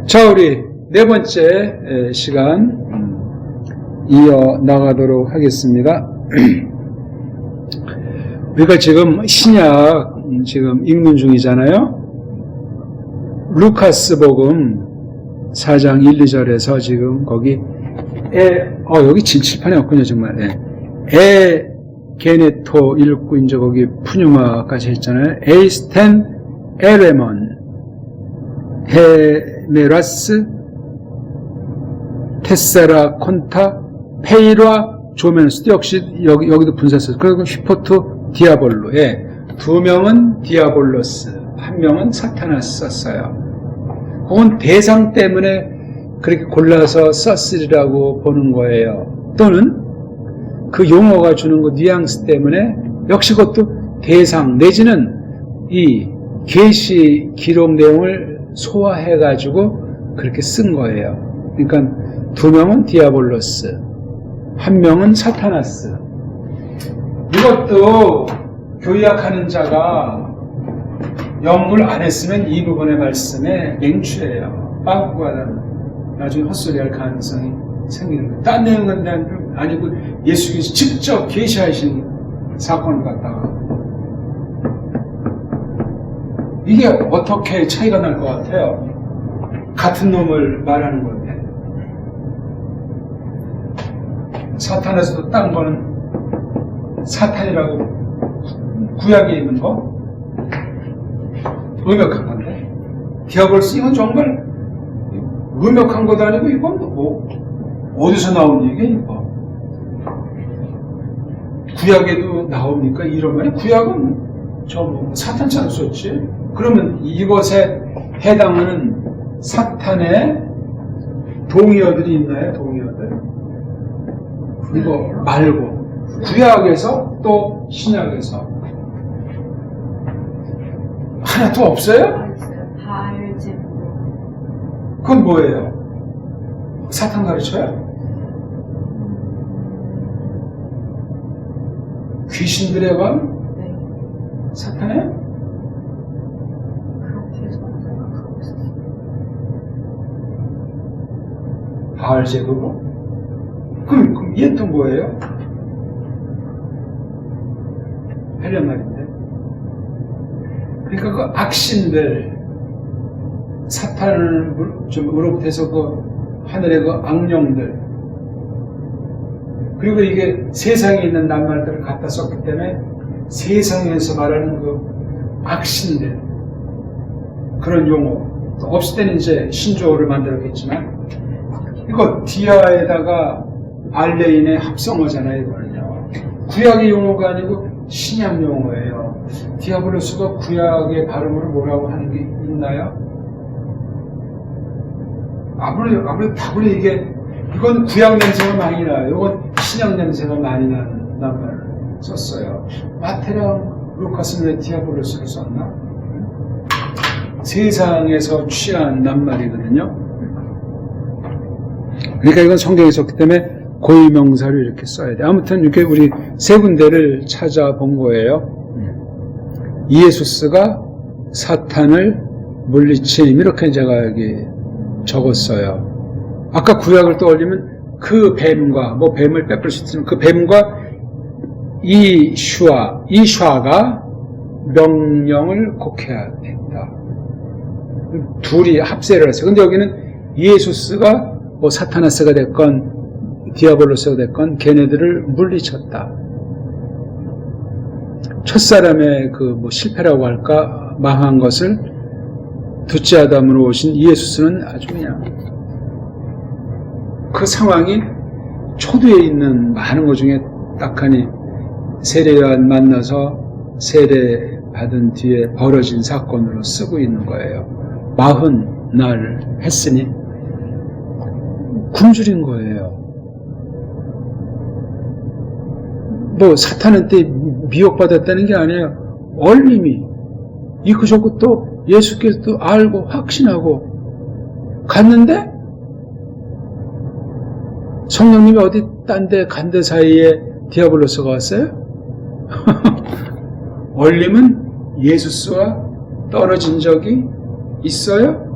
자, 우리 네 번째 시간 이어 나가도록 하겠습니다. 우리가 지금 신약 지금 읽는 중이잖아요. 루카스 복음 4장 1, 2절에서 지금 거기 여기 칠판에 없군요, 정말. 게네토 읽고 이제 거기 푸뉴마까지 했잖아요. 에이스텐 에레먼 헤메라스 테세라 콘타 페이라 조메누스 역시 여기도 분사했어요. 그리고 휘포트 디아볼로. 두 명은 디아볼로스, 한 명은 사타나스 썼어요. 그건 대상 때문에 그렇게 골라서 썼으리라고 보는 거예요. 또는 그 용어가 주는 그 뉘앙스 때문에 역시 그것도 대상 내지는 이 계시 기록 내용을 소화해가지고 그렇게 쓴 거예요. 그러니까 두 명은 디아볼로스, 한 명은 사타나스. 이것도 교약하는 자가 연구를 안 했으면 이 부분의 말씀에 맹추해요. 빠꾸가 나중에 헛소리할 가능성이 생기는 거예요. 딴 내용은 아니고 예수께서 직접 계시하신 사건을 갖다가 이게 어떻게 차이가 날 것 같아요? 같은 놈을 말하는 건데 사탄에서도 딴 거는 사탄이라고 구약에 있는 거 음역한 건데 디아볼로스 이건 정말 음역한 것도 아니고 이건 뭐 어디서 나온 얘기야 이거? 구약에도 나옵니까? 이런 말이 구약은 사탄처럼 썼지. 그러면 이것에 해당하는 사탄의 동의어들이 있나요? 동의어들. 이거 말고 구약에서 또 신약에서 하나도 없어요? 다 알지. 그건 뭐예요? 사탄 가르쳐요? 귀신들의 왕? 네. 사탄의? 그렇게 생각하고 있었어요. 바알제부로? 그럼 얘 또 뭐예요? 헬련 말인데. 그러니까 그 악신들, 사탄을 으로부터해서 그 하늘의 그 악령들, 그리고 이게 세상에 있는 낱말들을 갖다 썼기 때문에 세상에서 말하는 그 악신들, 그런 용어, 또 없을 때는 이제 신조어를 만들었겠지만, 이거 디아에다가 알레인의 합성어잖아요, 이거는요. 구약의 용어가 아니고 신약 용어예요. 디아블로스가 구약의 발음으로 뭐라고 하는 게 있나요? 아무래도 다분히 이건 구약 냄새가 많이 나요. 이건 신약 냄새가 많이 나는 낱말을 썼어요. 마태랑 루카스는 왜 디아블로스를 썼나? 세상에서 취한 낱말이거든요. 그러니까 이건 성경에 썼기 때문에 고유명사를 이렇게 써야 돼. 아무튼 이렇게 우리 세 군데를 찾아본 거예요. 이에수스가 사탄을 물리침, 이렇게 제가 여기 적었어요. 아까 구약을 떠올리면 그 뱀과, 뱀을 빼뺄 수 있지만 그 뱀과 이슈아가 명령을 곡해야 된다. 둘이 합세를 했어요. 근데 여기는 이에수스가 사타나스가 됐건 디아볼로스가 됐건 걔네들을 물리쳤다. 첫사람의 실패라고 할까, 망한 것을 둘째 아담으로 오신 이에수스는 아주 그냥 그 상황이 초두에 있는 많은 것 중에 딱하니 세례요한 만나서 세례 받은 뒤에 벌어진 사건으로 쓰고 있는 거예요. 40날 했으니 굶주린 거예요. 사탄한테 미혹받았다는 게 아니에요. 얼림이 있고 좋고 또 예수께서도 알고 확신하고 갔는데 성령님이 어디 딴 데 간 데 사이에 디아블로스가 왔어요? 얼림은 예수스와 떨어진 적이 있어요?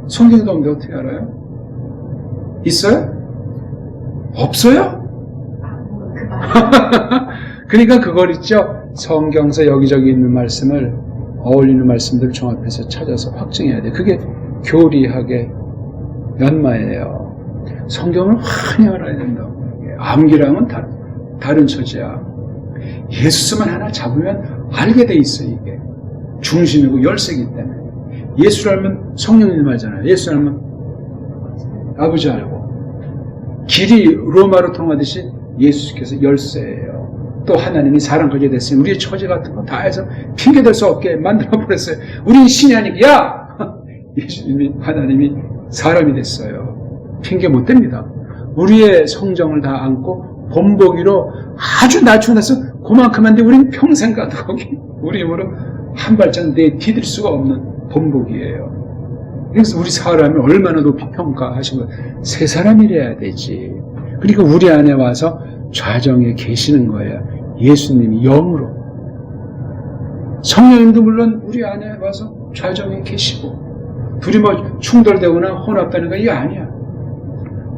성경에도 없는데 어떻게 알아요? 있어요? 없어요? 그 말. 그러니까 그걸 있죠. 성경서 여기저기 있는 말씀을 어울리는 말씀들을 종합해서 찾아서 확증해야 돼. 그게 교리학의 연마예요. 성경을 환히 알아야 된다고. 암기랑은 다른 처지야. 예수만 하나 잡으면 알게 돼 있어, 이게. 중심이고 열쇠이기 때문에. 예수를 알면 성령님 알잖아요. 예수 알면 아버지 알고. 길이 로마로 통하듯이 예수께서 열쇠예요. 또 하나님이 사랑하게 됐으니 우리의 처지 같은 거 다 해서 핑계댈 수 없게 만들어버렸어요. 우린 신이 아니고, 야! 예수님이, 하나님이 사람이 됐어요. 핑계 못 댑니다. 우리의 성정을 다 안고 본보기로 아주 낮춰놔서 그만큼한데 우리는 평생 가도 거기 우리 힘으로 한 발짝 내디딜 수가 없는 본보기예요. 그래서 우리 사람이 얼마나 높이 평가하신 거예요. 새 사람이래야 되지. 그러니까 우리 안에 와서 좌정에 계시는 거예요. 예수님이 영으로. 성령님도 물론 우리 안에 와서 좌정에 계시고, 둘이 뭐 충돌되거나 혼합되는 거 이게 아니야.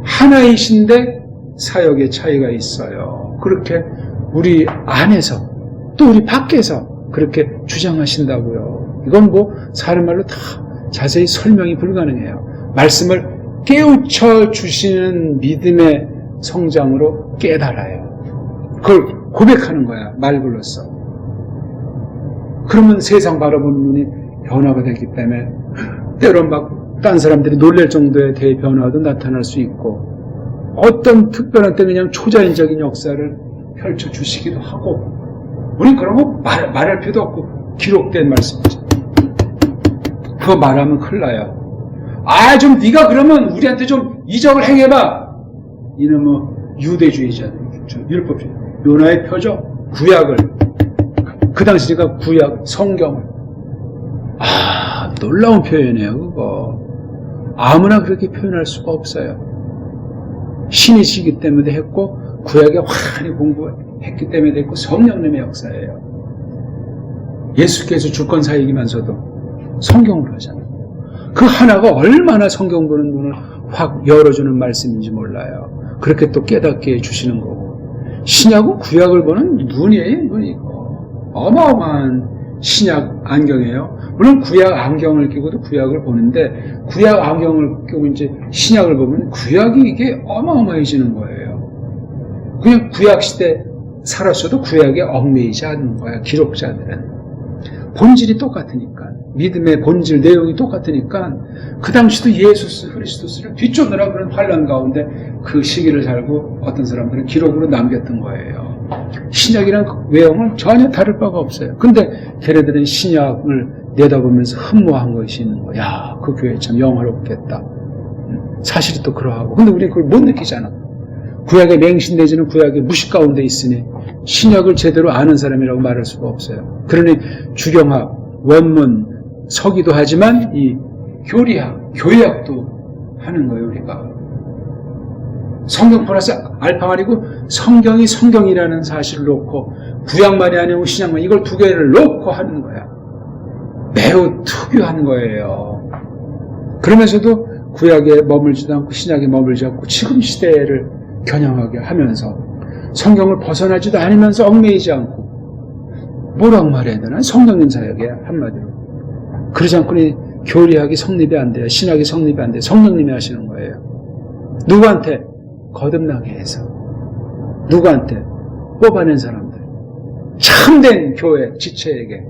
하나이신데 사역의 차이가 있어요. 그렇게 우리 안에서 또 우리 밖에서 그렇게 주장하신다고요. 이건 뭐 사람 말로 다 자세히 설명이 불가능해요. 말씀을 깨우쳐 주시는 믿음의 성장으로 깨달아요. 그걸 고백하는 거야, 말글로써. 그러면 세상 바라보는 눈이 변화가 되기 때문에 때론 막 딴 사람들이 놀랄 정도의 대변화도 나타날 수 있고, 어떤 특별한 때 그냥 초자연적인 역사를 펼쳐주시기도 하고, 우린 그런 거 말할 필요도 없고 기록된 말씀이죠. 그거 말하면 큰일 나요. 아, 좀 네가 그러면 우리한테 좀 이적을 행해봐. 이놈의 유대주의자들, 율법주의. 요나의 표적, 구약을, 그 당시가 구약, 성경을. 아, 놀라운 표현이에요, 그거. 아무나 그렇게 표현할 수가 없어요. 신이시기 때문에 했고, 구약에 환히 공부했기 때문에 됐고, 성령님의 역사예요. 예수께서 주권사이기면서도 성경을 하잖아요. 그 하나가 얼마나 성경 보는 눈을 확 열어주는 말씀인지 몰라요. 그렇게 또 깨닫게 해주시는 거고. 신약은 구약을 보는 눈이에요, 눈이 있고. 어마어마한 신약 안경이에요. 물론 구약 안경을 끼고도 구약을 보는데, 구약 안경을 끼고 이제 신약을 보면 구약이 이게 어마어마해지는 거예요. 그냥 구약 시대 살았어도 구약에 얽매이지 않는 거야, 기록자들은. 본질이 똑같으니까, 믿음의 본질 내용이 똑같으니까, 그 당시도 예수 그리스도를 뒤쫓느라 그런 환란 가운데 그 시기를 살고 어떤 사람들은 기록으로 남겼던 거예요. 신약이란 외형은 전혀 다를 바가 없어요. 근데 걔네들은 신약을 내다보면서 흠모한 것이 있는 거야. 야, 그 교회 참 영화롭겠다. 사실이 또 그러하고. 근데 우리는 그걸 못 느끼잖아. 구약에 맹신되지는 구약의 무식 가운데 있으니 신약을 제대로 아는 사람이라고 말할 수가 없어요. 그러니 주경학, 원문, 서기도 하지만 이 교리학, 교회학도 하는 거예요, 우리가. 성경 플러스 알파가 아니고 성경이 성경이라는 사실을 놓고 구약만이 아니고 신약만, 이걸 두 개를 놓고 하는 거야. 매우 특유한 거예요. 그러면서도 구약에 머물지도 않고 신약에 머물지 않고 지금 시대를 겨냥하게 하면서 성경을 벗어나지도 않으면서 얽매이지 않고, 뭐라고 말해야 되나? 성령님 사역에 한마디로. 그러지 않고는 교리학이 성립이 안 돼요. 신학이 성립이 안 돼요. 성령님이 하시는 거예요. 누구한테? 거듭나게 해서. 누구한테? 뽑아낸 사람들. 참된 교회 지체에게,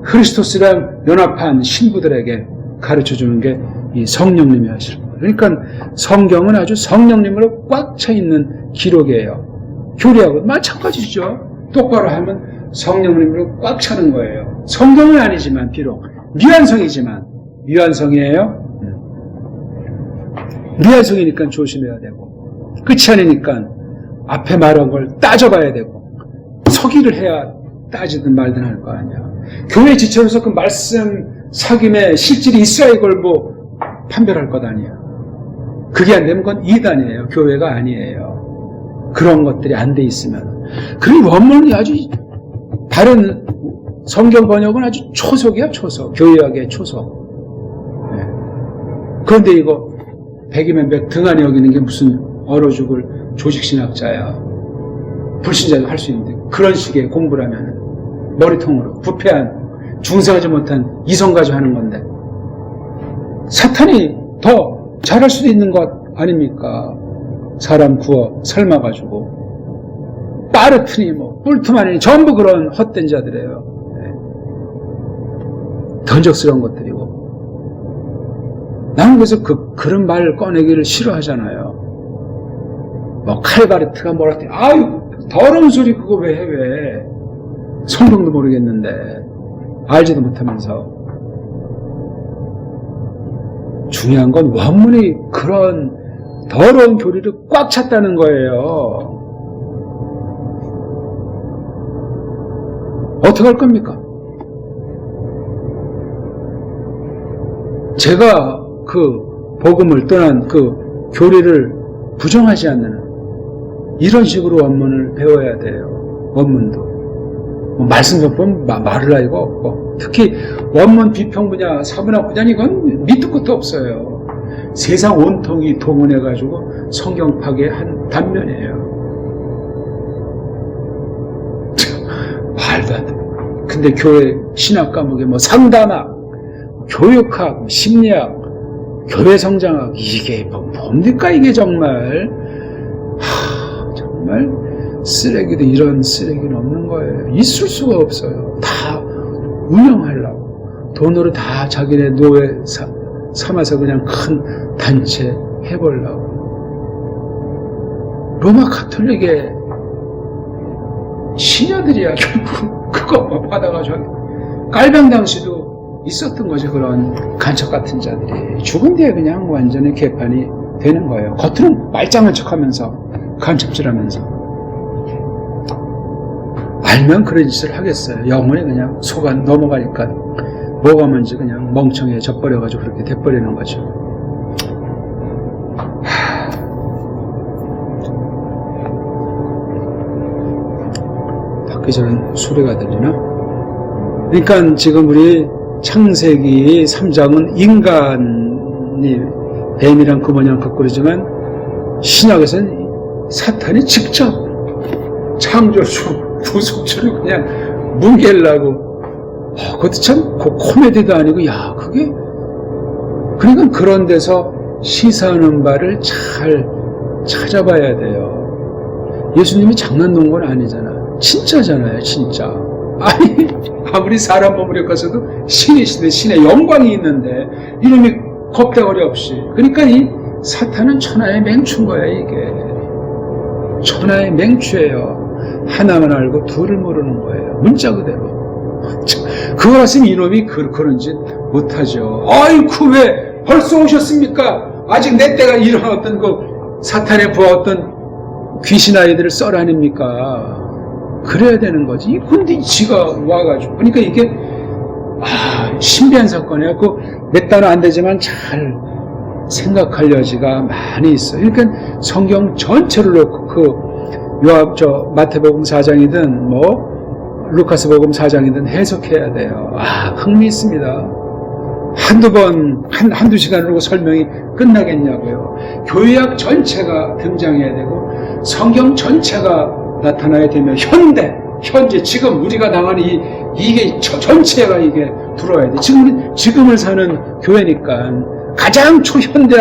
크리스토스랑 연합한 신부들에게 가르쳐주는 게 이 성령님이 하시는 거예요. 그러니까 성경은 아주 성령님으로 꽉 차 있는 기록이에요. 교리하고 마찬가지죠. 똑바로 하면 성령님으로 꽉 차는 거예요. 성경은 아니지만 비록 미완성이지만, 미완성이에요. 미완성이니까 조심해야 되고, 끝이 아니니까 앞에 말한 걸 따져봐야 되고, 서기를 해야 따지든 말든 할 거 아니야. 교회 지체로서 그 말씀 사김에 실질이 있어야 이걸 뭐 판별할 것 아니야. 그게 안 되면 그건 이단이에요. 교회가 아니에요. 그런 것들이 안 돼 있으면. 그리고 원문이 아주, 다른 성경 번역은 아주 초속이야, 초속. 교회학의 초속. 네. 그런데 이거 100이면 100 등한히 여기는 게 무슨 얼어 죽을 조직신학자야. 불신자도 할 수 있는데 그런 식의 공부를 하면 머리통으로 부패한 중생하지 못한 이성 가지고 하는 건데 사탄이 더 잘할 수도 있는 것 아닙니까? 사람 구워 삶아가지고 빠르트니 뭐 뿔트마니 전부 그런 헛된 자들이에요. 네. 던적스러운 것들이고 나는 그래서 그런 말을 꺼내기를 싫어하잖아요. 뭐 칼바르트가 뭐라 했더니 아유 더러운 소리 그거 왜 해 왜 성경도 모르겠는데 알지도 못하면서 중요한 건 원문이 그런 더러운 교리를 꽉 찼다는 거예요. 어떻게 할 겁니까? 제가 그 복음을 떠난 그 교리를 부정하지 않는 이런 식으로 원문을 배워야 돼요. 원문도. 뭐 말씀 전법 말을 할 이가 없고 특히 원문 비평 분야, 사문학 분야 이건 밑도 끝도 없어요. 세상 온통이 동원해가지고 성경 파괴의 한 단면이에요. 말도 안 돼. 근데 교회 신학 과목에 뭐 상담학, 교육학, 심리학, 교회 성장학 이게 뭡니까 이게 정말 정말 쓰레기도 이런 쓰레기는 없는 거예요. 있을 수가 없어요. 다 운영하려고 돈으로 다 자기네 노예 삼아서 그냥 큰 단체 해보려고. 로마 가톨릭의 신녀들이야 결국 그거 받아가지고 깔병 당시도 있었던 거죠. 그런 간첩 같은 자들이 죽은 뒤에 그냥 완전히 개판이 되는 거예요. 겉으로는 말짱한 척하면서 간첩질하면서 알면 그런 짓을 하겠어요. 영혼이 그냥 속아 넘어가니까 뭐가 뭔지 그냥 멍청해져 버려가지고 그렇게 돼버리는 거죠. 밖에 저는 소리가 들리나? 그러니까 지금 우리 창세기 3장은 인간이 뱀이랑 그 모양 갖고 그러지만 신약에서는 사탄이 직접 창조주 부속주를 그냥 뭉개려고. 그것도 참 코미디도 아니고 야 그게 그러니까 그런 데서 시사하는 바를 잘 찾아봐야 돼요. 예수님이 장난 놓은 건 아니잖아. 진짜잖아요. 진짜. 아니 아무리 사람 몸을 엮어서도 신이신데 신의 영광이 있는데 이놈이 겁대거리 없이. 그러니까 이 사탄은 천하의 맹추인 거야. 이게 천하의 맹추예요. 하나만 알고 둘을 모르는 거예요. 문자 그대로. 그거 같으면 이놈이 그런 짓 못하죠. 아이쿠 왜 벌써 오셨습니까? 아직 내 때가 이런 어떤 그 사탄의 부하 어떤 귀신 아이들을 썰 아닙니까? 그래야 되는 거지. 근데 지가 와가지고. 그러니까 이게 신비한 사건이야. 그 몇 단어 안 되지만 잘 생각할 여지가 많이 있어요. 그러니까 성경 전체를 놓고 마태복음 4장이든 뭐 루카스복음 4장이든 해석해야 돼요. 흥미있습니다. 한두 시간으로 설명이 끝나겠냐고요. 교회학 전체가 등장해야 되고 성경 전체가 나타나야 되면 현재 지금 우리가 당하는 이게 전체가 이게 들어와야 돼. 지금을 사는 교회니까 가장 초현대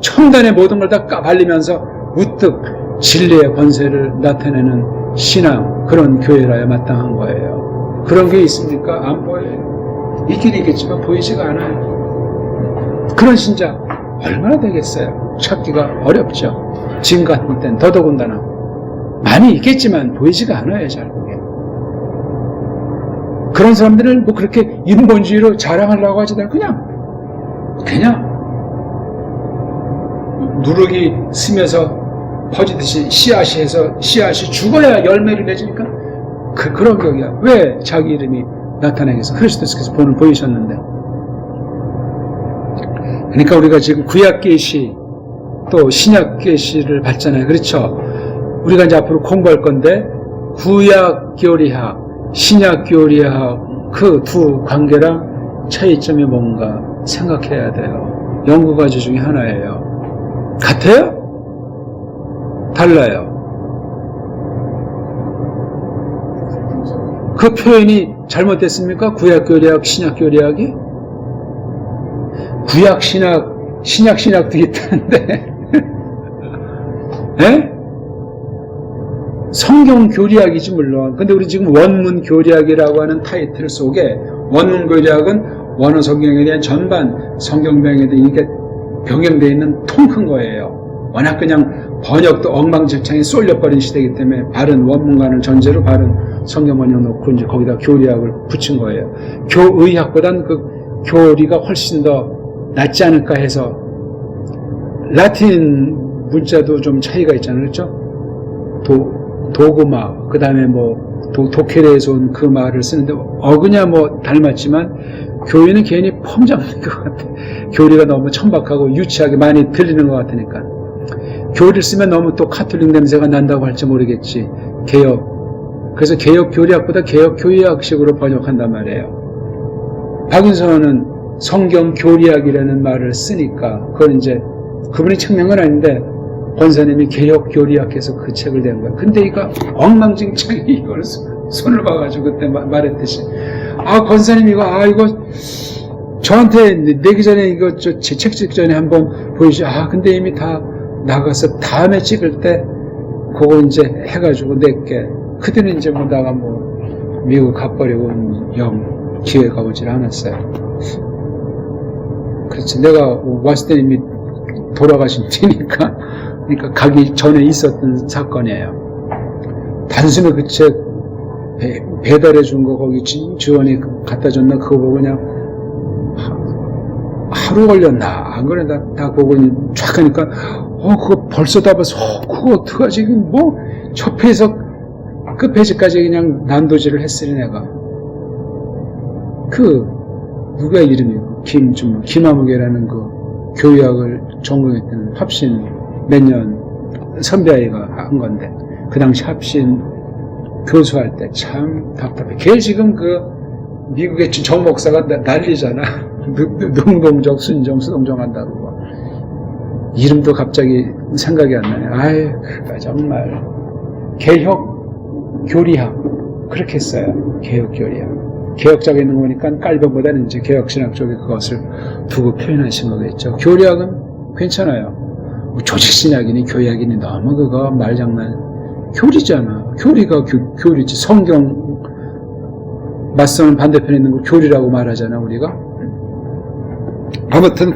첨단의 모든 걸 다 까발리면서 우뚝 진리의 권세를 나타내는 신앙, 그런 교회라야 마땅한 거예요. 그런 게 있습니까? 안 보여요. 있긴 있겠지만 보이지가 않아요. 그런 신자 얼마나 되겠어요? 찾기가 어렵죠. 지금 같은 때는 더더군다나 많이 있겠지만 보이지가 않아요. 잘 그게. 그런 사람들을 뭐 그렇게 인본주의로 자랑하려고 하지 않고 그냥 누룩이 스며서 퍼지듯이 씨앗이 죽어야 열매를 맺으니까 그런 격이야. 왜 자기 이름이 나타나겠어? 그리스도께서 본을 보이셨는데. 그러니까 우리가 지금 구약 계시 또 신약 계시를 봤잖아요. 그렇죠? 우리가 이제 앞으로 공부할 건데 구약 교리학, 신약 교리학 그 두 관계랑 차이점이 뭔가 생각해야 돼요. 연구과제 중에 하나예요. 같아요? 달라요. 그 표현이 잘못됐습니까? 구약교리학, 신약교리학이? 구약신학, 신약신학도 있다는데 에? 성경교리학이지 물론. 근데 우리 지금 원문교리학이라고 하는 타이틀 속에 원문교리학은 원어 성경에 대한 전반 성경병에 대해 이게 병행되어 있는 통 큰 거예요. 워낙 그냥 번역도 엉망진창에 쏠려버린 시대이기 때문에 바른 원문관을 전제로 바른 성경 번역 놓고 이제 거기다 교리학을 붙인 거예요. 교의학보단 그 교리가 훨씬 더 낫지 않을까 해서 라틴 문자도 좀 차이가 있잖아요. 그렇죠? 도그마, 그 다음에 독해례에서 온 그 말을 쓰는데 어그냐 닮았지만 교리는 괜히 폼 잡는 것 같아. 교리가 너무 천박하고 유치하게 많이 들리는 것 같으니까. 교리를 쓰면 너무 또 카톨릭 냄새가 난다고 할지 모르겠지. 개혁. 그래서 개혁 교리학보다 개혁 교리학식으로 번역한단 말이에요. 박윤선은 성경 교리학이라는 말을 쓰니까 그건 이제 그분이 책낸 건 아닌데 권사님이 개혁 교리학해서 그 책을 낸 거야. 근데 이거 엉망진창이 이걸 손을 봐가지고 그때 말했듯이 권사님 이거 저한테 내기 전에 이거 제 책 찍기 전에 한번 보이죠. 근데 이미 다 나가서 다음에 찍을 때 그거 이제 해가지고 낼게. 그때는 이제 나가 미국 가버리고 영 기회가 오질 않았어요. 그렇지. 내가 왔을 때 이미 돌아가신 뒤니까. 그러니까 가기 전에 있었던 사건이에요. 단순히 그 책 배달해 준 거 거기 지원이 갖다 줬나 그거 보고 그냥 하루 걸렸나 안 그래 나 보고 쫙 하니까 그거 벌써 다 봐서 그거 어떡하지 저 페이지에서 그 페이지까지 그냥 난도질을 했으니 내가 누가 이름이 김아무개라는 그 교육학을 전공했던 합신 몇 년 선배아이가 한 건데 그 당시 합신 교수할 때 참 답답해. 걔 지금 미국의 정 목사가 난리잖아. 능동적 순종 수동정한다고. 이름도 갑자기 생각이 안 나네. 정말 개혁 교리학 그렇게 했어요. 개혁 교리학. 개혁적에 있는 거 보니까 깔병보다는 이제 개혁신학 쪽에 그것을 두고 표현하신 거겠죠. 교리학은 괜찮아요. 조직신학이니 교리학이니 너무 그거 말장난. 교리잖아. 교리가 교리지. 성경 맞서는 반대편에 있는 거 교리라고 말하잖아 우리가. 아무튼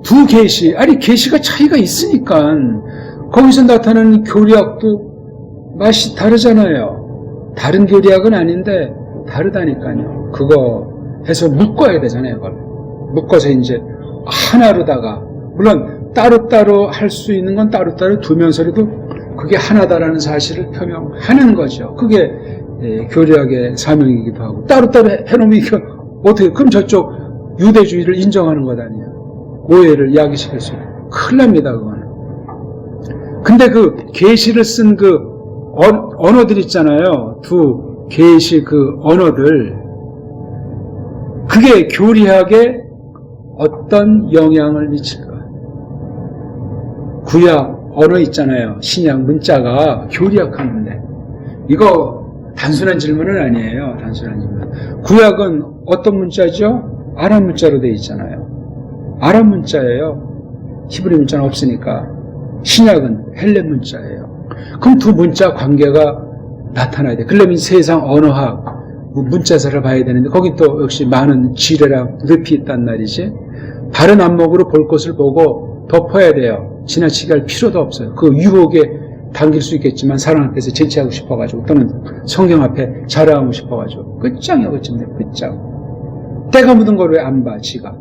두 계시, 계시가 차이가 있으니까 거기서 나타나는 교리학도 맛이 다르잖아요. 다른 교리학은 아닌데 다르다니까요. 그거 해서 묶어야 되잖아요. 그걸 묶어서 이제 하나로다가 물론 따로따로 할 수 있는 건 따로따로 두면서라도 그게 하나다라는 사실을 표명하는 거죠. 그게 교리학의 사명이기도 하고 따로따로 해놓으면 이게 어떻게 그럼 저쪽 유대주의를 인정하는 것 아니에요. 오해를 야기시킬 수 있는 큰일 납니다. 그거는. 근데 그 계시를 쓴 그 언어들 있잖아요. 두 계시 그 언어들 그게 교리학에 어떤 영향을 미칠까? 구약 언어 있잖아요. 신약 문자가 교리학하는데 이거 단순한 질문은 아니에요. 단순한 질문. 구약은 어떤 문자죠? 아람 문자로 되어 있잖아요. 아람 문자예요. 히브리 문자는 없으니까. 신약은 헬렙 문자예요. 그럼 두 문자 관계가 나타나야 돼. 그러려면 세상 언어학 문자사를 봐야 되는데 거기 또 역시 많은 지뢰랑 늪이 있단 말이지. 바른 안목으로 볼 것을 보고 덮어야 돼요. 지나치게 할 필요도 없어요. 그 유혹에 당길 수 있겠지만 사랑 앞에서 제치하고 싶어가지고 또는 성경 앞에 자랑하고 싶어가지고 끝장이야. 끝장. 때가 묻은 걸 왜 안 봐? 지가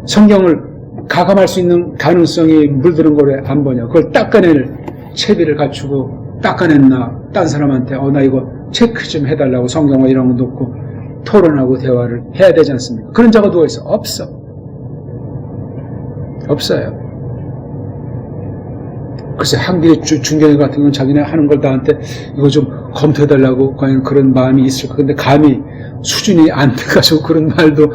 성경을 가감할 수 있는 가능성이 물드는 걸 왜 안 보냐? 그걸 닦아낼 채비를 갖추고 닦아냈나? 딴 사람한테 나 이거 체크 좀 해달라고 성경과 이런 거 놓고 토론하고 대화를 해야 되지 않습니까? 그런 자가 누가 있어? 없어요. 글쎄 한국의 중경회 같은 경우는 자기네 하는 걸 나한테 이거 좀 검토해달라고 과연 그런 마음이 있을까? 근데 감히 수준이 안 돼가지고 그런 말도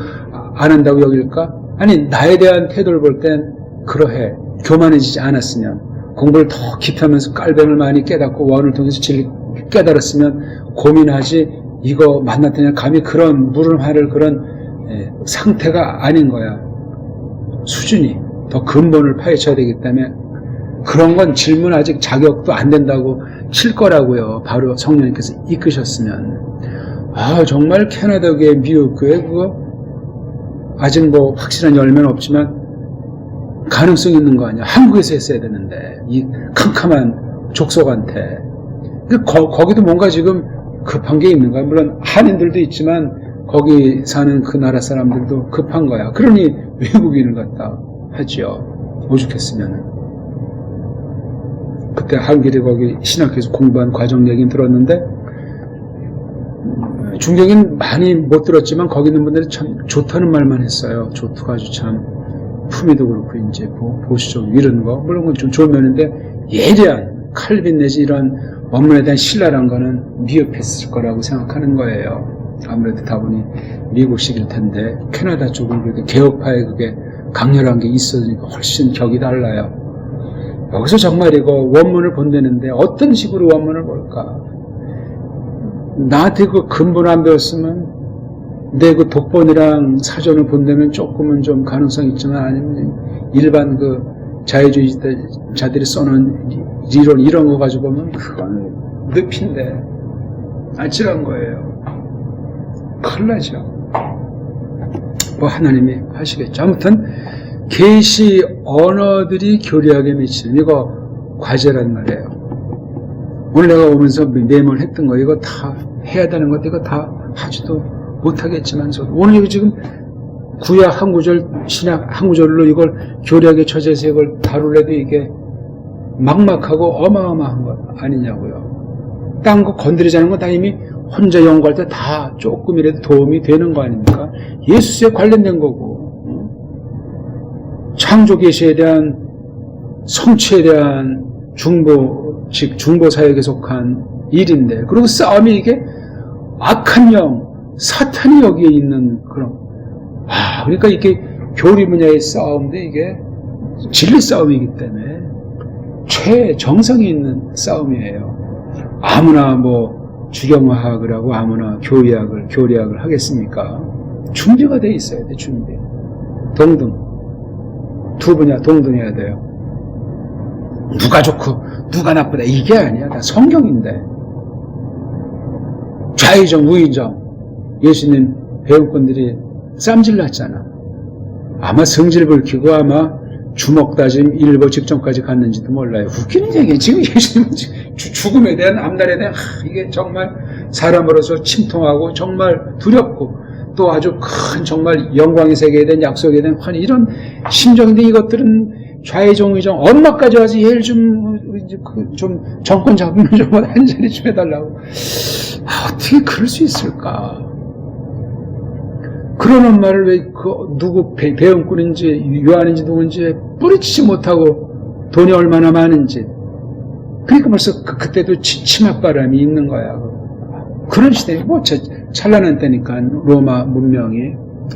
안 한다고 여길까? 아니, 나에 대한 태도를 볼 땐 그러해. 교만해지지 않았으면, 공부를 더 깊이 하면서 깔뱅을 많이 깨닫고 원을 통해서 진리 깨달았으면 고민하지, 이거 만났더니 감히 그런 물음하를 그런 상태가 아닌 거야. 수준이 더 근본을 파헤쳐야 되기 때문에 그런 건 질문 아직 자격도 안 된다고 칠 거라고요. 바로 성령님께서 이끄셨으면. 아, 정말 캐나다 교회, 미국 교회 그거 아직 뭐 확실한 열매는 없지만 가능성이 있는 거 아니야. 한국에서 했어야 되는데 이 캄캄한 족속한테. 거기도 뭔가 지금 급한 게 있는 거야. 물론 한인들도 있지만 거기 사는 그 나라 사람들도 급한 거야. 그러니 외국인을 갖다 하죠. 오죽했으면. 그때 한길에 거기 신학교에서 공부한 과정 얘기는 들었는데 중경인 많이 못 들었지만 거기 있는 분들이 참 좋다는 말만 했어요. 좋다가 아주 참 품위도 그렇고 이제 보수적 이런 거 물론 건 좀 좋은 면인데 예리한 칼빈 내지 이런 원문에 대한 신랄한 거는 미흡했을 거라고 생각하는 거예요. 아무래도 다분히 미국식일 텐데 캐나다 쪽은 그렇게 개혁파의 그게 강렬한 게 있어지니까 훨씬 격이 달라요. 여기서 정말 이거 원문을 본다는데 어떤 식으로 원문을 볼까? 나한테 그 근본 안 배웠으면 내 그 독본이랑 사전을 본다면 조금은 좀 가능성이 있지만 아니면 일반 그 자유주의자들이 써놓은 이론 이런 거 가지고 보면 그건 늪인데 아찔한 거예요. 큰일 나죠. 뭐 하나님이 하시겠죠. 아무튼 계시 언어들이 교리학에 미치는 이거 과제란 말이에요. 오늘 내가 오면서 메모를 했던 거 이거 다 해야 되는 것도 이거 다 하지도 못하겠지만서 오늘 이거 지금 구약 한 구절 신약 한 구절로 이걸 교리학의 처지에서 이걸 다룰래도 이게 막막하고 어마어마한 것 아니냐고요. 딴 거 건드리지 않은 건 다 이미 혼자 연구할 때 다 조금이라도 도움이 되는 거 아닙니까? 예수에 관련된 거고 창조 계시에 대한 성취에 대한 중보, 즉 중보 사역에 속한 일인데 그리고 싸움이 이게 악한 영, 사탄이 여기에 있는 그런 그러니까 이게 교리 분야의 싸움도 이게 진리 싸움이기 때문에 최정성이 있는 싸움이에요. 아무나 뭐 주경화학을 하고 아무나 교리학을 하겠습니까? 준비가 돼 있어야 돼, 준비. 동등. 두 분야 동등해야 돼요. 누가 좋고 누가 나쁘다 이게 아니야. 다 성경인데. 좌의정, 우의정. 예수님 배우꾼들이 쌈질났잖아. 아마 성질 불키고 아마 주먹 다짐 일보 직전까지 갔는지도 몰라요. 웃기는 얘기예요. 지금 예수님은 죽음에 대한 앞날에 대한 이게 정말 사람으로서 침통하고 정말 두렵고 또 아주 큰 정말 영광의 세계에 대한 약속에 대한 환희 이런 심정인데 이것들은 좌의정 의정 엄마까지 와서 얘를 좀 정권 잡으면 좀 한 자리 좀 해달라고 어떻게 그럴 수 있을까? 그런 엄마를 왜 누구 배움꾼인지 요한인지 누군지 뿌리치지 못하고 돈이 얼마나 많은지 그러니까 벌써 그때도 치맛바람이 있는 거야. 그런 시대에 뭐 찬란한 때니까 로마 문명이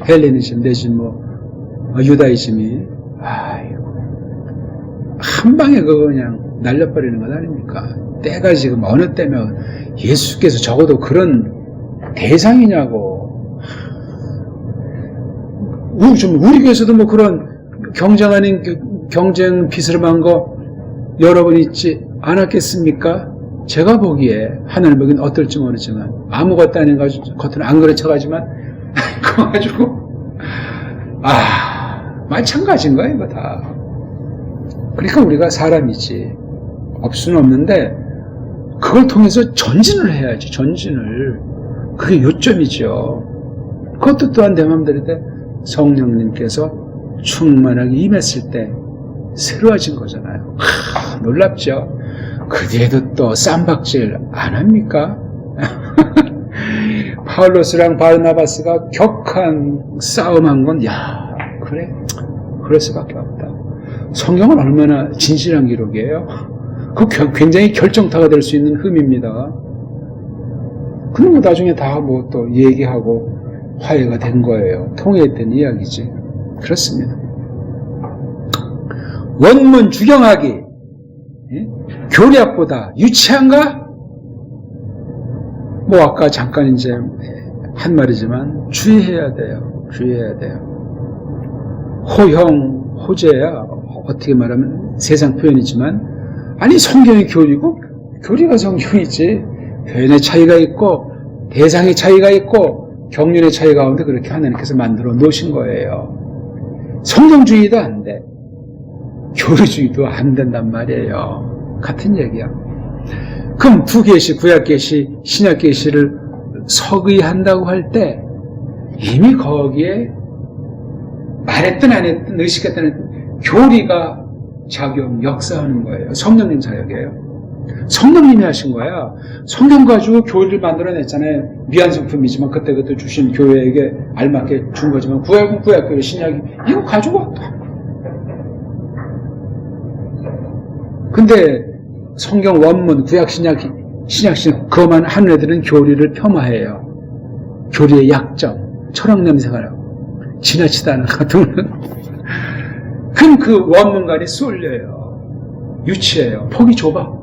헬레니즘 내지 뭐 유다이즘이 한 방에 그거 그냥 날려버리는 것 아닙니까? 때가 지금 어느 때면 예수께서 적어도 그런 대상이냐고. 우리 교회에서도 뭐 그런 경쟁 아닌 경쟁 비스름한 거 여러 번 있지 않았겠습니까? 제가 보기에 하늘 보기엔 어떨지 모르지만 아무것도 아닌 거 겉으로 안 그런 척하지만 그거 가지고 마찬가지인 거야 이거 다. 그러니까 우리가 사람이지 없을 수는 없는데 그걸 통해서 전진을 해야지. 전진을. 그게 요점이죠. 그것도 또한 내 맘대로 돼. 성령님께서 충만하게 임했을 때 새로워진 거잖아요. 놀랍죠? 그 뒤에도 또 쌈박질 안 합니까? 파울로스랑 바르나바스가 격한 싸움한 건 그래? 그럴 수밖에 없다. 성경은 얼마나 진실한 기록이에요? 그 굉장히 결정타가 될 수 있는 흠입니다. 그런 거 나중에 다 뭐 또 얘기하고 화해가 된 거예요. 통했던 이야기지. 그렇습니다. 원문 주경하기, 교리학보다 유치한가? 뭐 아까 잠깐 이제 한 말이지만 주의해야 돼요. 주의해야 돼요. 호형, 호재야 어떻게 말하면 세상 표현이지만 아니 성경이 교리고 교리가 성경이지. 표현의 차이가 있고 대상의 차이가 있고 경륜의 차이 가운데 그렇게 하나님께서 만들어 놓으신 거예요. 성경주의도 안 돼. 교리주의도 안 된단 말이에요. 같은 얘기야. 그럼 두 계시, 구약 계시, 신약 계시를 석의한다고 할 때 이미 거기에 말했든 안 했든 의식했든 안 했든 교리가 작용, 역사하는 거예요. 성령님 사역이에요. 성령님이 하신 거야. 성경 가지고 교리를 만들어냈잖아요. 미완성품이지만 그때 주신 교회에게 알맞게 준 거지만 구약은 구약교회, 신약이 이거 가지고 왔다. 근데 성경 원문, 구약, 신약 그것만 하는 애들은 교리를 폄하해요. 교리의 약점, 철학 냄새가 나고 지나치다는 같은 그럼 그 원문간이 쏠려요. 유치해요. 폭이 좁아.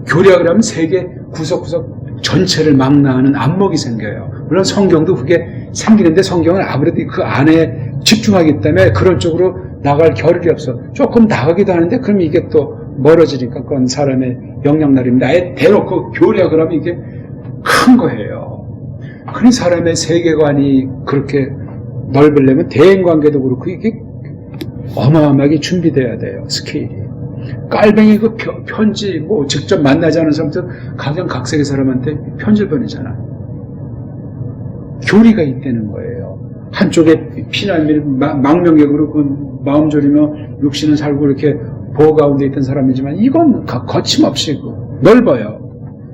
교리학을 하면 세계 구석구석 전체를 망라하는 안목이 생겨요. 물론 성경도 그게 생기는데 성경은 아무래도 그 안에 집중하기 때문에 그런 쪽으로 나갈 겨를이 없어. 조금 나가기도 하는데 그럼 이게 또 멀어지니까 그건 사람의 영향날입니다. 아예 대놓고 교리학을 하면 이게 큰 거예요. 그런 사람의 세계관이 그렇게 넓으려면 대인관계도 그렇고 이게 어마어마하게 준비돼야 돼요. 스케일이. 깔뱅이 그 편지 뭐 직접 만나지 않은 사람들 각양각색의 사람한테 편지를 보내잖아. 교리가 있다는 거예요. 한쪽에 피난민 망명객으로 그 마음 졸이며 육신을 살고 이렇게 보호 가운데 있던 사람이지만 이건 거침없이 넓어요.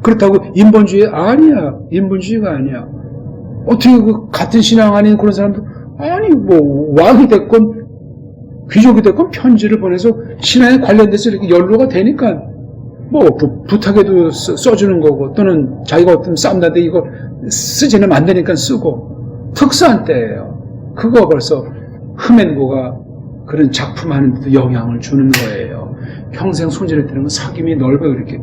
그렇다고 인본주의 아니야. 인본주의가 아니야. 어떻게 그 같은 신앙 아닌 그런 사람도 아니 뭐 왕이 됐건 귀족이 됐건 편지를 보내서 신앙에 관련돼서 이렇게 연루가 되니까 뭐 부탁해도 써주는 거고 또는 자기가 어떤 쌈나데 이거 쓰지는 안 되니까 쓰고 특수한 때예요. 그거 벌써 흠앤고가 그런 작품 하는 데도 영향을 주는 거예요. 평생 손질했다는 건 사귐이 넓어요. 이렇게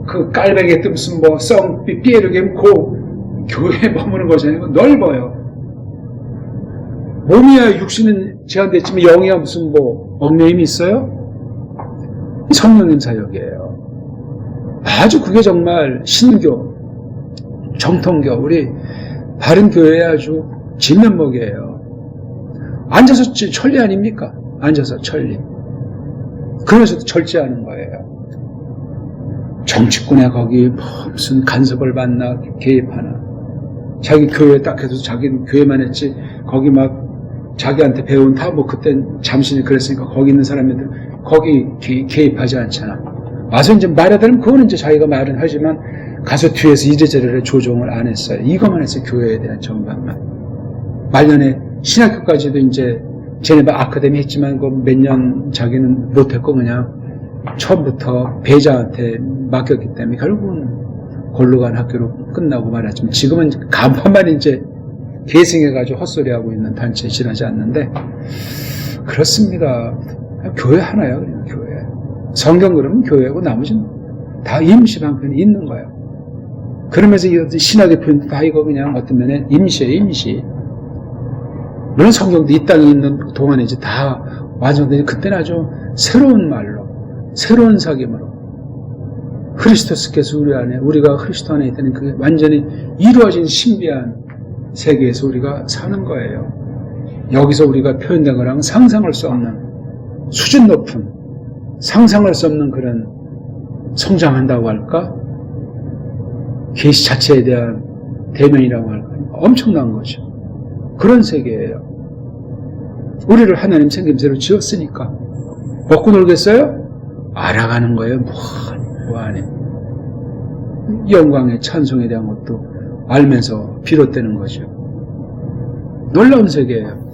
그 깔뱅이 때 무슨 뭐 삐에르게 고 교회에 머무는 것이 아니고 넓어요. 몸이야 육신은 제한됐지만 영이야 무슨 뭐 얽매임이 있어요? 성령님 사역이에요. 아주 그게 정말 신교, 정통교, 우리 바른 교회의 아주 진면목이에요. 앉아서 천리 아닙니까? 앉아서 천리. 그러면서도 절제하는 거예요. 정치권에 거기 무슨 간섭을 받나 개입하나. 자기 교회 딱 해도 자기는 교회만 했지 거기 막 자기한테 배운 다 뭐 그때 잠시 그랬으니까 거기 있는 사람들 거기 개입하지 않잖아. 와서 이제 말하자면 그거는 이제 자기가 말은 하지만 가서 뒤에서 이래저래 조종을 안 했어요. 이것만 했어요. 교회에 대한 전반만. 말년에 신학교까지도 이제 쟤네 아카데미 했지만 그 몇 년 자기는 못했고 그냥 처음부터 배자한테 맡겼기 때문에 결국은 골로 간 학교로 끝나고 말았지만 지금은 간판만 이제 계승해가지고 헛소리하고 있는 단체에 지나지 않는데 그렇습니다. 교회 하나요. 그냥 교회. 성경 그러면 교회고 나머지는 다 임시 방편이 있는 거예요. 그러면서 신학의 표현도 다 이거 그냥 어떤 면에 임시예요. 임시. 물론 성경도 이 땅에 있는 동안에 이제 다 완성되니 그때는 아주 새로운 말로 새로운 사귐으로 크리스토스께서 우리 안에 우리가 그리스도 안에 있다는 그게 완전히 이루어진 신비한 세계에서 우리가 사는 거예요. 여기서 우리가 표현된 거랑 상상할 수 없는 수준 높은 상상할 수 없는 그런 성장한다고 할까? 계시 자체에 대한 대면이라고 할까? 엄청난 거죠. 그런 세계예요. 우리를 하나님 생김새로 지었으니까 먹고 놀겠어요? 알아가는 거예요. 뭐하네. 영광의 찬송에 대한 것도 알면서 비롯되는 거죠. 놀라운 세계예요.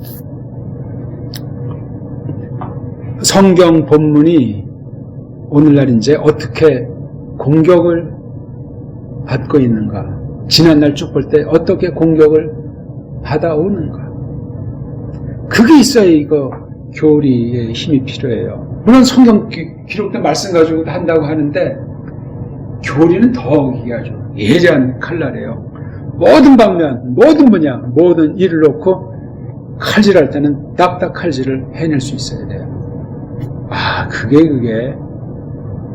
성경 본문이 오늘날 이제 어떻게 공격을 받고 있는가, 지난날 쭉 볼 때 어떻게 공격을 받아오는가. 그게 있어야 이거 교리의 힘이 필요해요. 물론 성경 기록된 말씀 가지고 한다고 하는데 교리는 더욱이 아주 예리한 칼날이에요. 모든 방면, 모든 분야, 모든 일을 놓고 칼질할 때는 딱딱 칼질을 해낼 수 있어야 돼요. 그게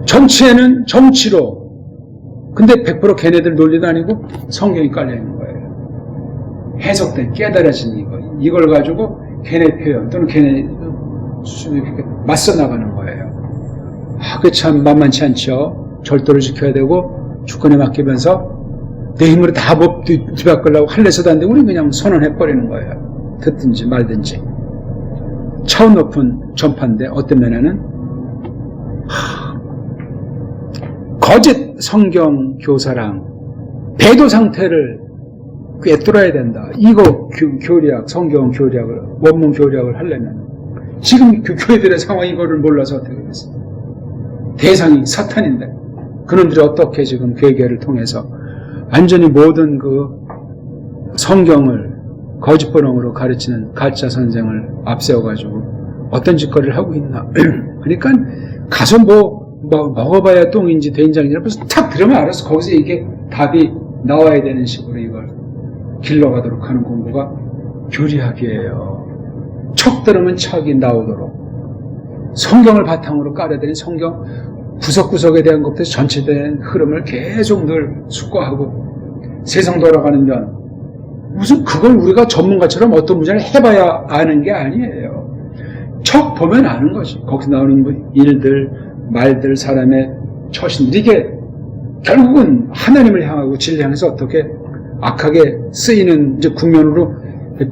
정치에는 정치로, 근데 100% 걔네들 논리도 아니고 성경이 깔려있는 거예요. 해석된 깨달아진 이걸 가지고 걔네 표현 또는 걔네 수준이 맞서 나가는 거예요. 그게 참 만만치 않죠. 절도를 지켜야 되고 주권에 맡기면서 내 힘으로 다 법 뒤바꾸려고 할래서도 안 되고 우리 그냥 선언해버리는 거예요. 듣든지 말든지. 차원 높은 전파인데 어떤 면에는 거짓 성경 교사랑 배도 상태를 꿰뚫어야 된다. 이거 교리학, 성경 교리학을, 원문 교리학을 하려면 지금 교회들의 상황이 이거를 몰라서 어떻게 하겠어요? 대상이 사탄인데 그놈들이 어떻게 지금 괴계를 통해서 완전히 모든 그 성경을 거짓번영으로 가르치는 가짜 선생을 앞세워가지고 어떤 짓거리를 하고 있나. 그러니까 가서 먹어봐야 똥인지 된장인지 벌써 탁 들으면 알아서 거기서 이게 답이 나와야 되는 식으로 이걸 길러가도록 하는 공부가 교리학이에요. 척 들으면 척이 나오도록 성경을 바탕으로 깔아야 되는 성경 구석구석에 대한 것부터 전체된 흐름을 계속 늘 숙고하고 세상 돌아가는 면 무슨 그걸 우리가 전문가처럼 어떤 분야를 해봐야 아는 게 아니에요. 척 보면 아는 거지. 거기서 나오는 일들, 말들, 사람의 처신들 이게 결국은 하나님을 향하고 진리 향해서 어떻게 악하게 쓰이는 이제 국면으로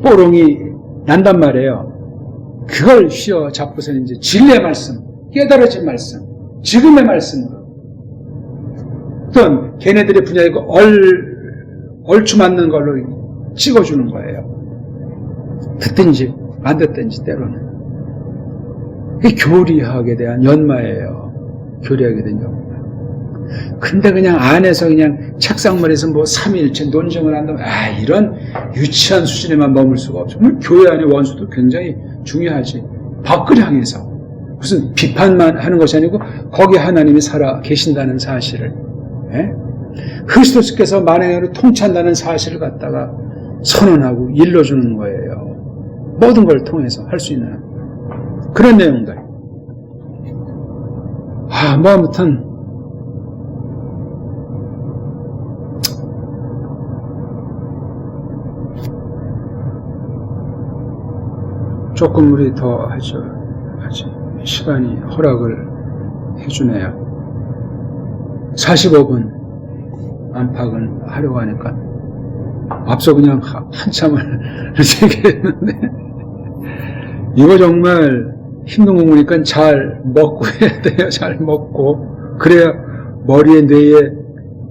뽀롱이 난단 말이에요. 그걸 휘어 잡고서 이제 진리의 말씀, 깨달아진 말씀, 지금의 말씀으로 어떤 걔네들의 분야이고 얼추 맞는 걸로 찍어주는 거예요. 듣든지 안 듣든지 때로는. 그게 교리학에 대한 연마예요. 교리학에 대한 연마. 근데 그냥 안에서 그냥 책상머리에서 뭐 삼위일체 논증을 한다면 이런 유치한 수준에만 머물 수가 없죠. 물론 교회 안의 원수도 굉장히 중요하지. 밖을 향해서 무슨 비판만 하는 것이 아니고 거기 하나님이 살아 계신다는 사실을 그리스도께서 만행으로 통치한다는 사실을 갖다가 선언하고 일러주는 거예요. 모든 걸 통해서 할 수 있는 그런 내용들. 아무튼 조금 우리 더 하죠. 아직 시간이 허락을 해주네요. 45분 안팎은 하려고 하니까 앞서 그냥 한참을 얘기했는데 이거 정말 힘든 공부니까 잘 먹고 해야 돼요. 잘 먹고 그래야 머리에 뇌에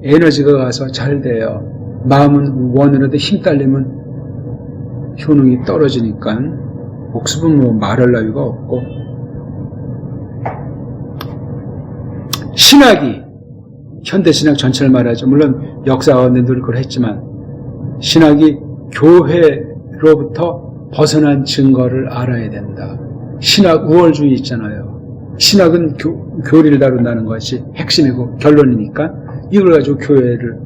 에너지가 가서 잘 돼요. 마음은 원으로도 힘 딸리면 효능이 떨어지니까 복습은 뭐 말할 나위가 없고 신학이 현대신학 전체를 말하죠. 물론 역사가들도 그걸 했지만 신학이 교회로부터 벗어난 증거를 알아야 된다. 신학 우월주의 있잖아요. 신학은 교리를 다룬다는 것이 핵심이고 결론이니까 이걸 가지고 교회를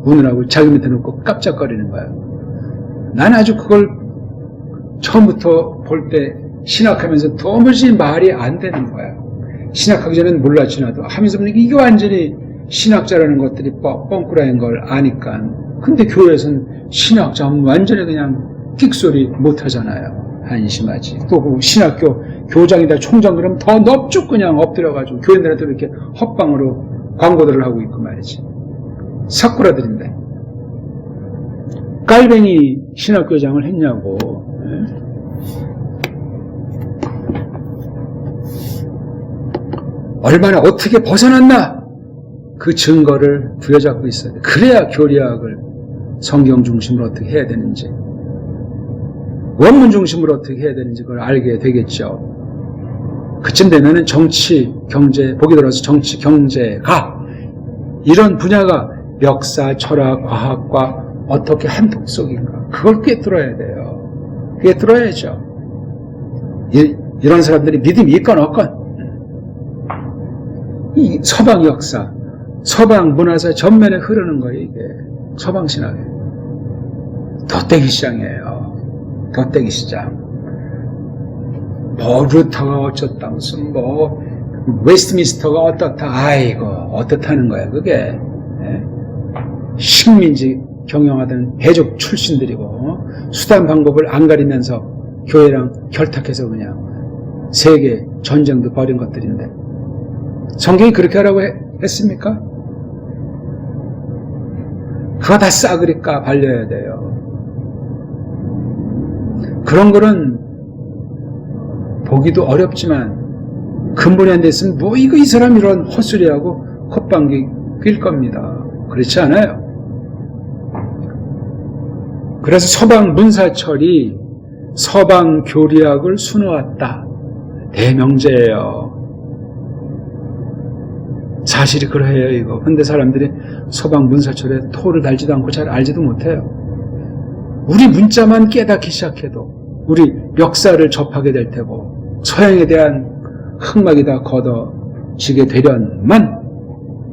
운운하고 자기 밑에 놓고 깜짝거리는 거예요. 난 아주 그걸 처음부터 볼 때 신학하면서 도무지 말이 안 되는 거야. 신학하기 전에는 몰랐지 나도 하면서 보니까 이게 완전히 신학자라는 것들이 뻥꾸라인 걸 아니까. 근데 교회에서는 신학자 하면 완전히 그냥 끽소리 못하잖아요. 한심하지. 또 그 신학교 교장이다 총장 그러면 더 넙죽 그냥 엎드려가지고 교인들한테 이렇게 헛방으로 광고들을 하고 있고 말이지. 사꾸라들인데 깔뱅이 신학교장을 했냐고. 얼마나 어떻게 벗어났나 그 증거를 부여잡고 있어야 돼. 그래야 교리학을 성경 중심으로 어떻게 해야 되는지 원문 중심으로 어떻게 해야 되는지 그걸 알게 되겠죠. 그쯤 되면은 정치, 경제, 보기 들어서 정치, 경제가 이런 분야가 역사, 철학, 과학과 어떻게 한독속인가 그걸 꿰뚫어야 돼요. 꿰뚫어야죠. 이런 사람들이 믿음이 있건 없건 이 서방 역사, 서방 문화사 전면에 흐르는 거예요. 이게 서방 신학에 덧대기 시장이에요. 덧대기 시장. 뭐 루터가 어쩌다 무슨 뭐 웨스트민스터가 어떻다. 아이고 어떻다는 거야 그게. 식민지 경영하던 해족 출신들이고 수단 방법을 안 가리면서 교회랑 결탁해서 그냥 세계 전쟁도 벌인 것들인데 성경이 그렇게 하라고 했습니까? 그거 다 싸그리까 발려야 돼요. 그런 거는 보기도 어렵지만 근본이 안 됐으면 뭐 이거 이 사람 이런 헛소리하고 콧방귀 낄 겁니다. 그렇지 않아요? 그래서 서방 문사철이 서방 교리학을 수놓았다. 대명제예요. 사실이 그러해요 이거. 근데 사람들이 서방 문사철에 토를 달지도 않고 잘 알지도 못해요. 우리 문자만 깨닫기 시작해도 우리 역사를 접하게 될 테고 서양에 대한 흑막이 다 걷어지게 되련만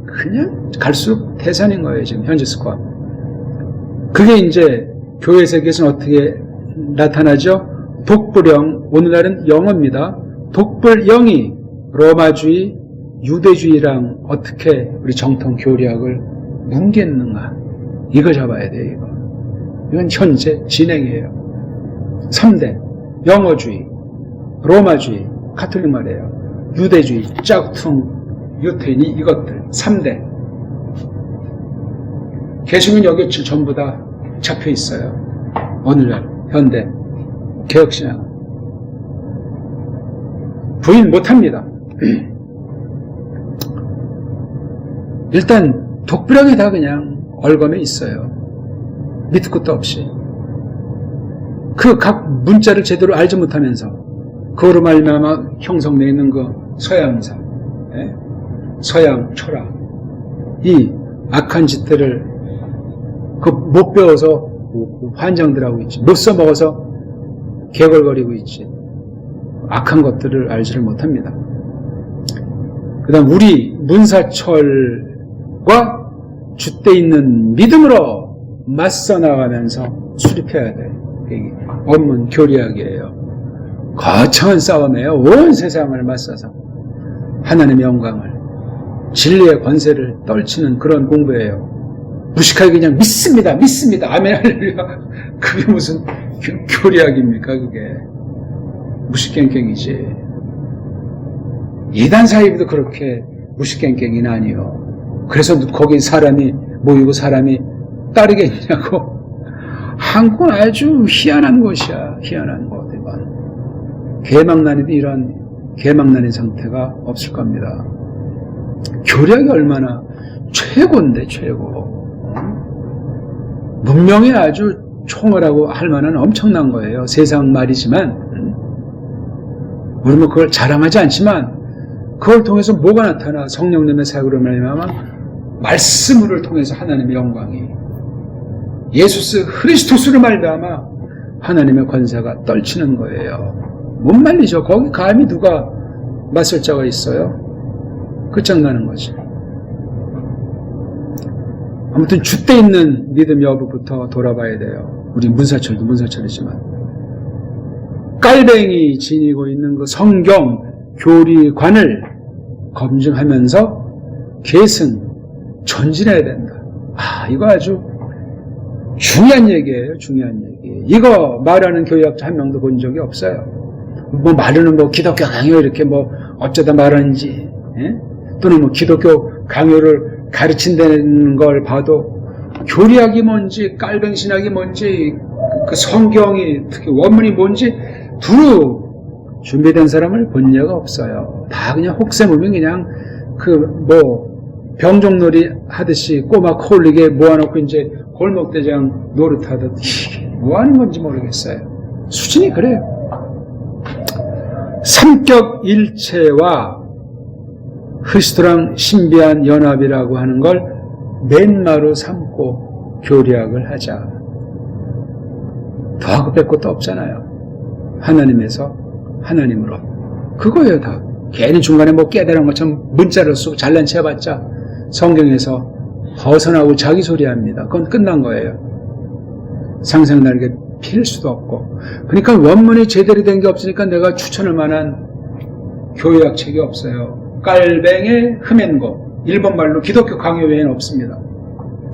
그냥 갈수록 태산인 거예요 지금 현재 스코어. 그게 이제 교회 세계에서는 어떻게 나타나죠? 독불영, 오늘날은 영어입니다. 독불영이 로마주의, 유대주의랑 어떻게 우리 정통 교리학을 뭉갰는가 이걸 잡아야 돼요. 이건 현재 진행이에요. 3대 영어주의, 로마주의, 가톨릭 말이에요. 유대주의, 짝퉁, 유태인이 이것들 3대 계시문 여객칠 전부 다 잡혀 있어요. 오늘날 현대 개혁신학 부인 못합니다. 일단 독불형이 다 그냥 얼검에 있어요. 밑도 끝도 없이. 그 각 문자를 제대로 알지 못하면서 그거로 말미암아 형성되어 있는 그 서양사, 서양 철학, 이 악한 짓들을 못 배워서 환장들하고 있지. 못 써먹어서 개걸거리고 있지. 악한 것들을 알지를 못합니다. 그 다음 우리 문사철과 줏대 있는 믿음으로 맞서 나가면서 수립해야 돼. 이게 원문 교리학이에요. 거창한 싸움이에요. 온 세상을 맞서서 하나님의 영광을 진리의 권세를 떨치는 그런 공부예요. 무식하게 그냥 믿습니다. 아멘 할렐루야. 그게 무슨 교리학입니까 그게. 무식갱갱이지. 이단 사이비도 그렇게 무식갱갱이는 아니요. 그래서 거기 사람이 모이고 사람이 따르겠냐고. 한국은 아주 희한한 곳이야. 희한한 곳. 이건 개망난에도 이런 개망난의 상태가 없을 겁니다. 교리학이 얼마나 최고인데 최고. 문명에 아주 총괄하고 할 만한 엄청난 거예요. 세상 말이지만 우리 뭐 그걸 자랑하지 않지만 그걸 통해서 뭐가 나타나? 성령님의 사역으로 말미암아 말씀을 통해서 하나님의 영광이 예수스 그리스도스를 말미암아 하나님의 권세가 떨치는 거예요. 못 말리죠. 거기 감히 누가 맞설 자가 있어요? 끝장나는 거지. 아무튼 줏대 있는 믿음 여부부터 돌아봐야 돼요. 우리 문사철도 문사철이지만 깔뱅이 지니고 있는 그 성경 교리관을 검증하면서 계승 전진해야 된다. 이거 아주 중요한 얘기예요. 중요한 얘기. 이거 말하는 교회학자 한 명도 본 적이 없어요. 뭐 말하는 뭐 기독교 강요 이렇게 뭐 어쩌다 말하는지, 또는 뭐 기독교 강요를 가르친다는 걸 봐도 교리학이 뭔지 깔뱅신학이 뭔지 그 성경이 특히 원문이 뭔지 두루 준비된 사람을 본 예가 없어요. 다 그냥 혹세무민 그냥 그 뭐 병종놀이 하듯이 꼬마 코올리게 모아놓고 이제 골목대장 노릇하듯 뭐 하는 건지 모르겠어요. 수준이 그래요. 삼격일체와 그리스도랑 신비한 연합이라고 하는 걸 맨마로 삼고 교리학을 하자. 더하고 뺄 것도 없잖아요. 하나님에서 하나님으로. 그거예요, 다. 괜히 중간에 뭐 깨달은 것처럼 문자를 쓰고 잘난 체 해봤자 성경에서 벗어나고 자기 소리합니다. 그건 끝난 거예요. 상상날개 필 수도 없고. 그러니까 원문이 제대로 된 게 없으니까 내가 추천할 만한 교회학 책이 없어요. 깔뱅의 흠앤고. 일본 말로 기독교 강요 외에는 없습니다.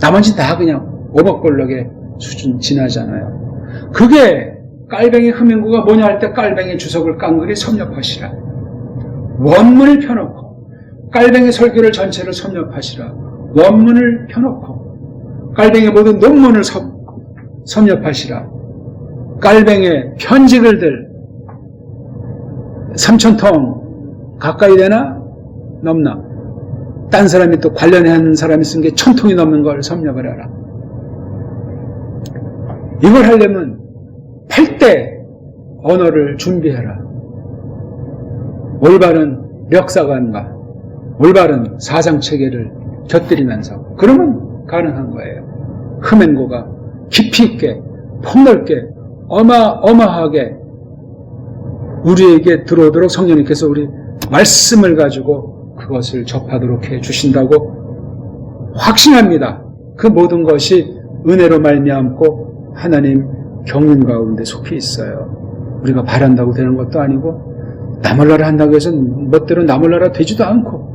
나머지 다 그냥 오목볼록의 수준 지나잖아요. 그게 깔뱅의 흠앤고가 뭐냐 할 때 깔뱅의 주석을 깡그리 섭렵하시라. 원문을 펴놓고 깔뱅의 설교를 전체를 섭렵하시라. 원문을 펴놓고 깔뱅의 모든 논문을 섭렵하시라. 깔뱅의 편지글들 3,000통 가까이 되나? 넘나? 딴 사람이 또 관련한 사람이 쓴 게 1,000통이 넘는 걸 섭렵을 해라. 이걸 하려면 8대 언어를 준비해라. 올바른 멱사관과 올바른 사상체계를 곁들이면서 그러면 가능한 거예요. 흠앤고가 깊이 있게 폭넓게 어마어마하게 우리에게 들어오도록 성령님께서 우리 말씀을 가지고 그것을 접하도록 해주신다고 확신합니다. 그 모든 것이 은혜로 말미암고 하나님 경륜 가운데 속해 있어요. 우리가 바란다고 되는 것도 아니고 나몰라라 한다고 해서 멋대로 나몰라라 되지도 않고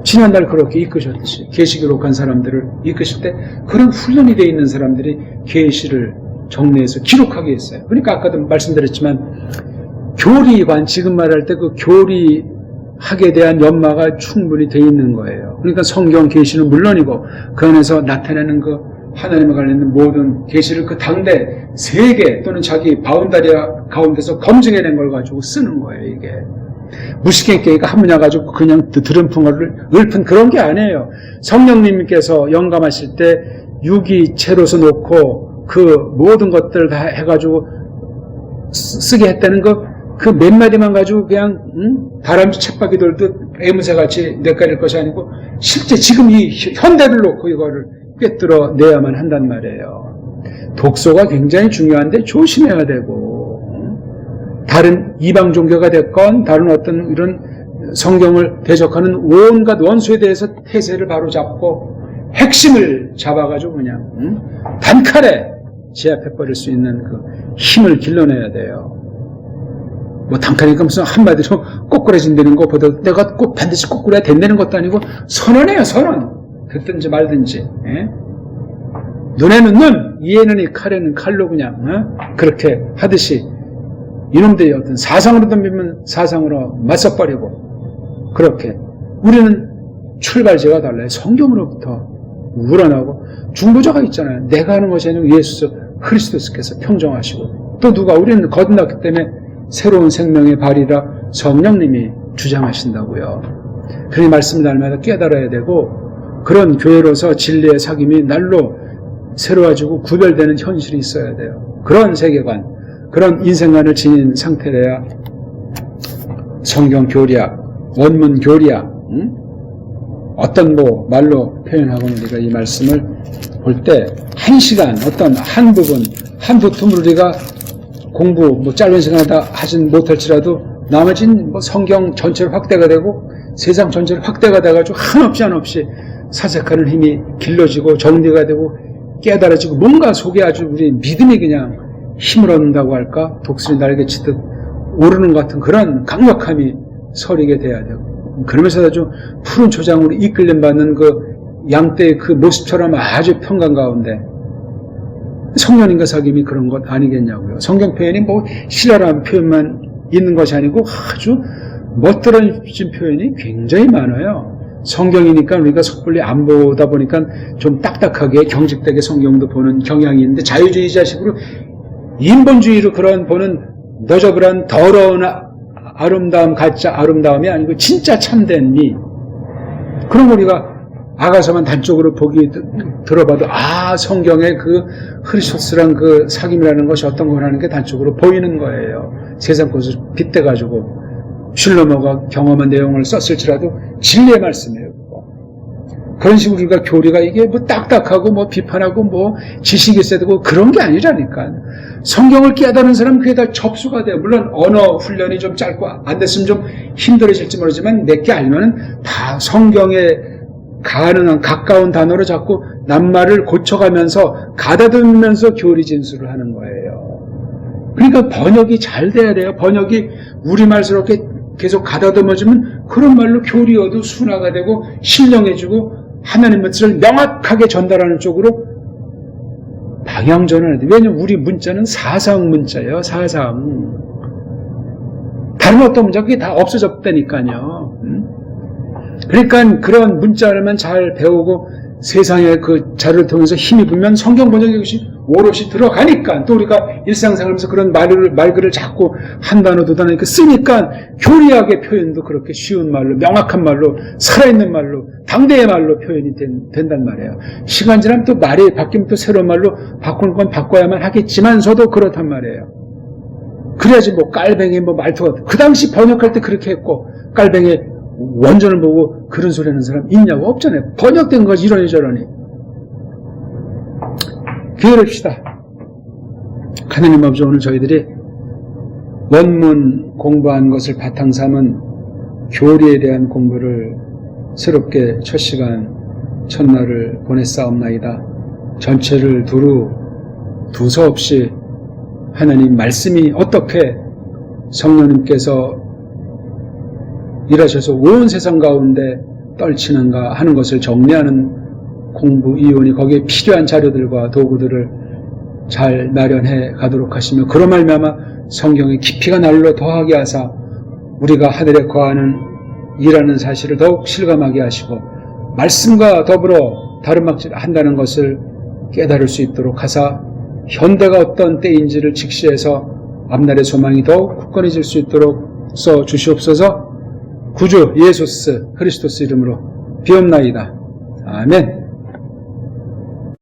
지난날 그렇게 이끄셨듯이 계시기로 간 사람들을 이끄실 때 그런 훈련이 되어 있는 사람들이 계시를 정리해서 기록하게 했어요. 그러니까 아까도 말씀드렸지만 교리관 지금 말할 때 그 교리학에 대한 연마가 충분히 되어 있는 거예요. 그러니까 성경 계시는 물론이고 그 안에서 나타내는 그 하나님과 관련된 모든 계시를 그 당대 세계 또는 자기 바운다리아 가운데서 검증해낸 걸 가지고 쓰는 거예요. 이게 무식행ቄ가 한 분야 가지고 그냥 드럼풍을 읊은 그런 게 아니에요. 성령님께서 영감하실 때 유기체로서 놓고 그 모든 것들 다 해가지고 쓰게 했다는 그 몇 마디만 가지고 그냥 다람쥐 쳇바퀴 돌듯 애무새같이 내깔릴 것이 아니고 실제 지금 이 현대를 놓고 이거를 꿰뚫어 내야만 한단 말이에요. 독소가 굉장히 중요한데 조심해야 되고 다른 이방 종교가 됐건 다른 어떤 이런 성경을 대적하는 온갖 원수에 대해서 태세를 바로잡고 핵심을 잡아가지고 그냥 단칼에 제압해버릴 수 있는 그 힘을 길러내야 돼요. 뭐 단칼이니까 무슨 한마디로 꼬꾸라진다는 것보다 내가 꼭 반드시 꼬꾸라야 된다는 것도 아니고 선언해요. 선언. 듣든지 말든지. 예? 눈에는 눈, 이에는 이, 칼에는 칼로 그냥 그렇게 하듯이 이놈들이 어떤 사상으로 덤비면 사상으로 맞서버리고 그렇게 우리는 출발지가 달라요. 성경으로부터 우러나고 중보자가 있잖아요. 내가 하는 것이 아니고 예수 그리스도께서 평정하시고 또 누가 우리는 거듭났기 때문에 새로운 생명의 발이라 성령님이 주장하신다고요. 그러니 말씀 날마다 깨달아야 되고 그런 교회로서 진리의 사귐이 날로 새로워지고 구별되는 현실이 있어야 돼요. 그런 세계관, 그런 인생관을 지닌 상태래야 성경 교리학, 원문 교리학, 어떤 뭐 말로 표현하고는 우리가 이 말씀을 볼 때 한 시간 어떤 한 부분, 한두 틈을 우리가 공부 뭐 짧은 시간에 다 하진 못할지라도 나머진 뭐 성경 전체로 확대가 되고 세상 전체로 확대가 돼가지고 한없이 사색하는 힘이 길러지고 정리가 되고 깨달아지고 뭔가 속에 아주 우리 믿음이 그냥 힘을 얻는다고 할까 독수리 날개치듯 오르는 것 같은 그런 강력함이 서리게 돼야 되고 그러면서 아주 푸른 초장으로 이끌림 받는 그 양떼의 그 모습처럼 아주 평강 가운데 성령님과 사귐이 그런 것 아니겠냐고요. 성경 표현이 뭐 신랄한 표현만 있는 것이 아니고 아주 멋들어진 표현이 굉장히 많아요. 성경이니까 우리가 섣불리 안 보다 보니까 좀 딱딱하게 경직되게 성경도 보는 경향이 있는데 자유주의자식으로 인본주의로 그런 보는 너저분한 더러운 아름다움 가짜 아름다움이 아니고 진짜 참된 미 그런 우리가 아가서만 단쪽으로 보기 들어봐도 성경의 그 크리스토스란 그 사귐이라는 것이 어떤 거라는 게 단쪽으로 보이는 거예요. 세상 것을 빗대가지고 슐로머가 경험한 내용을 썼을지라도 진리의 말씀이에요. 그런 식으로 우리가 교리가 이게 뭐 딱딱하고 뭐 비판하고 뭐 지식이 있어야 되고 그런 게 아니라니까. 성경을 깨달은 사람 그게 다 접수가 돼요. 물론 언어 훈련이 좀 짧고 안 됐으면 좀 힘들어질지 모르지만 몇 개 알면은 다 성경에 가능한 가까운 단어로 자꾸 낱말을 고쳐가면서 가다듬으면서 교리 진술을 하는 거예요. 그러니까 번역이 잘 돼야 돼요. 번역이 우리말스럽게 계속 가다듬어주면 그런 말로 교리어도 순화가 되고 신령해지고 하나님 말씀을 명확하게 전달하는 쪽으로 방향전환해야 돼요. 왜냐하면 우리 문자는 사상 문자예요. 사상. 다른 어떤 문자 그게 다 없어졌다니까요. 그러니까 그런 문자를만 잘 배우고 세상의 그 자료를 통해서 힘이 불면 성경 번역이 것이 오롯이 들어가니까 또 우리가 일상생활하면서 그런 말글을 자꾸 한 단어 두 단어 쓰니까 교리학의 표현도 그렇게 쉬운 말로 명확한 말로 살아있는 말로 당대의 말로 표현이 된단 말이에요. 시간 지나면 또 말이 바뀌면 또 새로운 말로 바꾸는 건 바꿔야만 하겠지만서도 그렇단 말이에요. 그래야지 뭐 깔뱅이 뭐 말투가 그 당시 번역할 때 그렇게 했고 깔뱅이 원전을 보고 그런 소리 하는 사람 있냐고 없잖아요. 번역된 거지 이러니 저러니. 기회합시다. 하나님 아버지 오늘 저희들이 원문 공부한 것을 바탕 삼은 교리에 대한 공부를 새롭게 첫 시간 첫날을 보냈사옵나이다. 전체를 두서없이 하나님 말씀이 어떻게 성령님께서 일하셔서 온 세상 가운데 떨치는가 하는 것을 정리하는 공부 이론이 거기에 필요한 자료들과 도구들을 잘 마련해 가도록 하시며 그로 말미암아 성경의 깊이가 날로 더하게 하사 우리가 하늘에 거하는 이라는 사실을 더욱 실감하게 하시고 말씀과 더불어 다름막질 한다는 것을 깨달을 수 있도록 하사 현대가 어떤 때인지를 직시해서 앞날의 소망이 더욱 굳건해질 수 있도록 써 주시옵소서. 구주 예수스 그리스도스 이름으로 비옵나이다. 아멘.